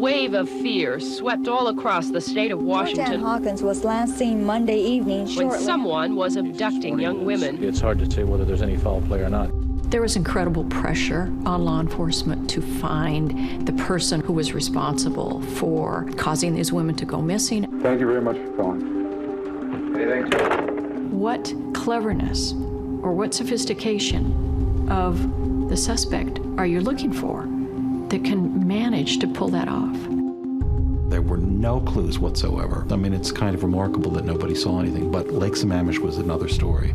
wave of fear swept all across the state of Washington Hawkins was last seen Monday evening when someone was abducting young women. It's hard to say whether there's any foul play or not. There was incredible pressure on law enforcement to find the person who was responsible for causing these women to go missing. Thank you very much for calling. Anything, sir? What cleverness or what sophistication of the suspect are you looking for that can manage to pull that off? There were no clues whatsoever. I mean, it's kind of remarkable that nobody saw anything, but Lake Sammamish was another story.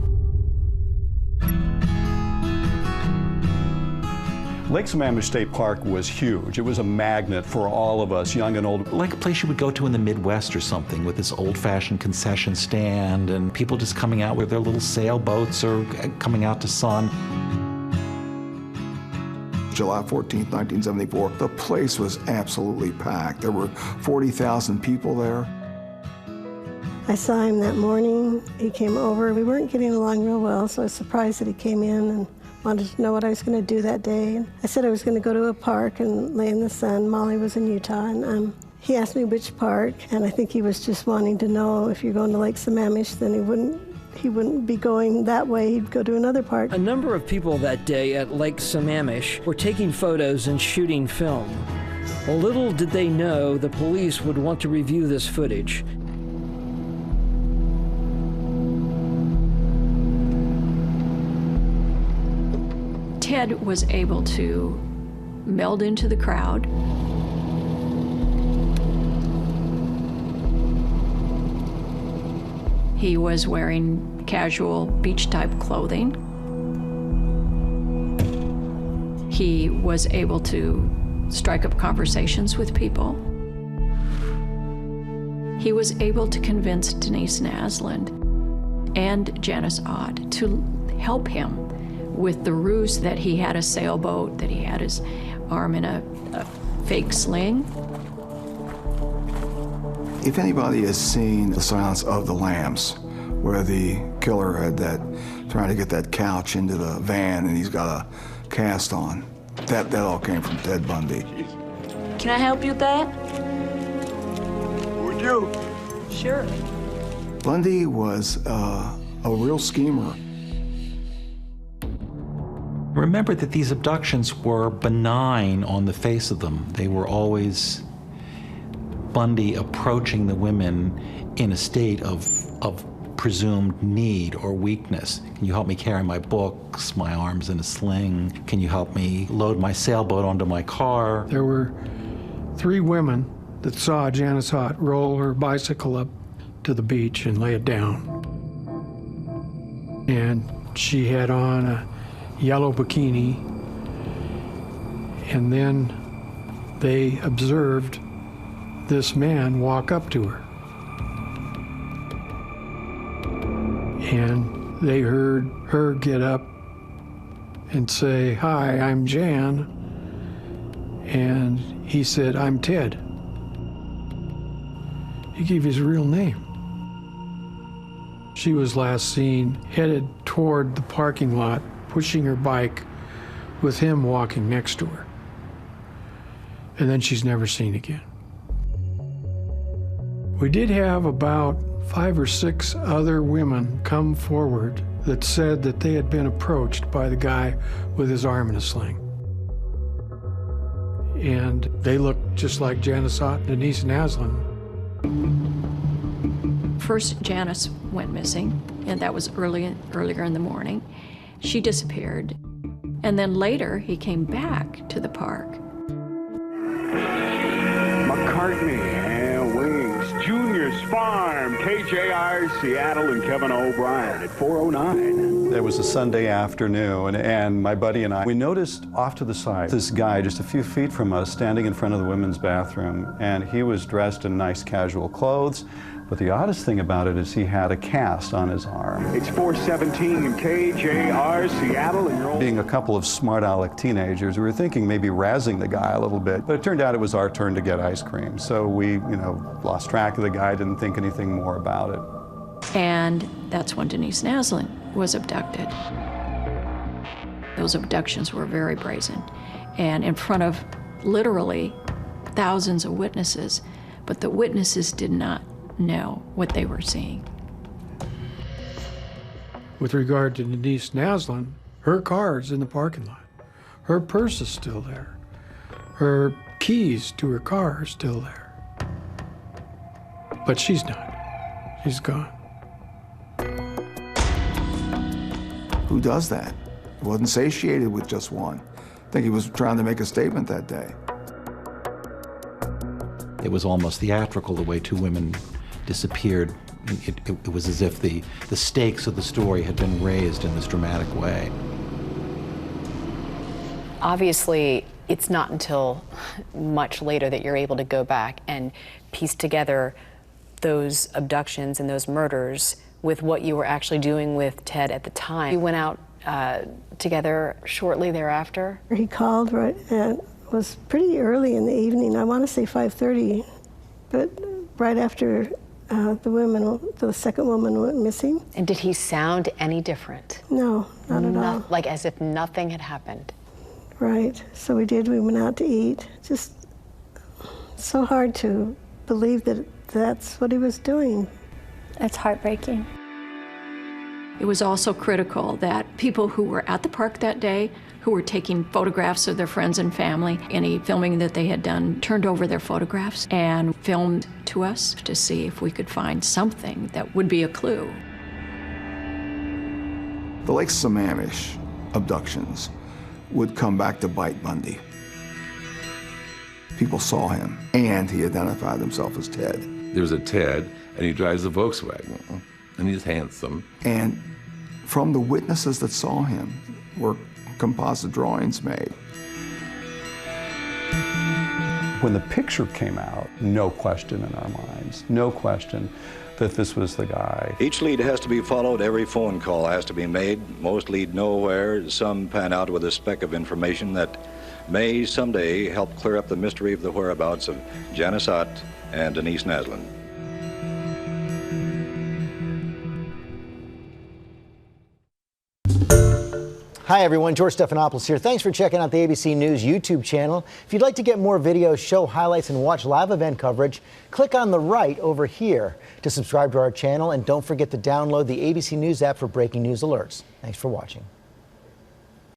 Lake Sammamish State Park was huge. It was a magnet for all of us, young and old. Like a place you would go to in the Midwest or something, with this old-fashioned concession stand and people just coming out with their little sailboats or coming out to sun. July 14th, 1974, the place was absolutely packed. There were 40,000 people there. I saw him that morning. He came over. We weren't getting along real well, so I was surprised that he came in and wanted to know what I was going to do that day. I said I was going to go to a park and lay in the sun. Molly was in Utah, and he asked me which park, and I think he was just wanting to know if you're going to Lake Sammamish, then he wouldn't be going that way. He'd go to another park. A number of people that day at Lake Sammamish were taking photos and shooting film. Well, little did they know the police would want to review this footage. Ted was able to meld into the crowd. He was wearing casual beach-type clothing. He was able to strike up conversations with people. He was able to convince Denise Naslund and Janice Ott to help him with the ruse that he had a sailboat, that he had his arm in a fake sling. If anybody has seen The Silence of the Lambs, where the killer had trying to get that couch into the van and he's got a cast on, that all came from Ted Bundy. Can I help you with that? Would you? Sure. Bundy was a real schemer. Remember that these abductions were benign on the face of them. They were always Bundy approaching the women in a state of presumed need or weakness. Can you help me carry my books? My arm's in a sling. Can you help me load my sailboat onto my car? There were 3 women that saw Janice Ott roll her bicycle up to the beach and lay it down. And she had on a yellow bikini, and then they observed this man walk up to her. And they heard her get up and say, "Hi, I'm Jan." And he said, "I'm Ted." He gave his real name. She was last seen headed toward the parking lot, pushing her bike with him walking next to her. And then she's never seen again. We did have about 5 or 6 other women come forward that said that they had been approached by the guy with his arm in a sling. And they looked just like Janice Ott and Denise Naslund. First, Janice went missing, and that was earlier in the morning. She disappeared. And then later, he came back to the park. McCartney and Wings, Junior's Farm, KJR, Seattle, and Kevin O'Brien at 4:09. It was a Sunday afternoon, and my buddy and I, we noticed off to the side this guy just a few feet from us standing in front of the women's bathroom, and he was dressed in nice casual clothes. But the oddest thing about it is he had a cast on his arm. It's 4:17 KJR, Seattle, and you're Being a couple of smart aleck teenagers, we were thinking maybe razzing the guy a little bit, but it turned out it was our turn to get ice cream. So we, lost track of the guy, didn't think anything more about it. And that's when Denise Naslund was abducted. Those abductions were very brazen, and in front of literally thousands of witnesses, but the witnesses did not know what they were seeing. With regard to Denise Naslund, her car's in the parking lot. Her purse is still there. Her keys to her car are still there. But she's not. She's gone. Who does that? He wasn't satiated with just one. I think he was trying to make a statement that day. It was almost theatrical the way two women disappeared. It was as if the stakes of the story had been raised in this dramatic way. Obviously, it's not until much later that you're able to go back and piece together those abductions and those murders with what you were actually doing with Ted at the time. You went out together shortly thereafter? He called it was pretty early in the evening. I want to say 5:30, but right after the second woman went missing. And did he sound any different? No, not at all. Like as if nothing had happened? Right. So we went out to eat. Just so hard to believe that that's what he was doing. That's heartbreaking. It was also critical that people who were at the park that day, who were taking photographs of their friends and family, any filming that they had done, turned over their photographs and filmed to us to see if we could find something that would be a clue. The Lake Sammamish abductions would come back to bite Bundy. People saw him, and he identified himself as Ted. There's a Ted, and he drives a Volkswagen, and he's handsome. And from the witnesses that saw him were composite drawings made. When the picture came out, no question in our minds, no question that this was the guy. Each lead has to be followed, every phone call has to be made. Most lead nowhere, some pan out with a speck of information that may someday help clear up the mystery of the whereabouts of Janice and Denise Naslund. Hi everyone, George Stephanopoulos here. Thanks for checking out the ABC News YouTube channel. If you'd like to get more videos, show highlights, and watch live event coverage, click on the right over here to subscribe to our channel, and don't forget to download the ABC News app for breaking news alerts. Thanks for watching.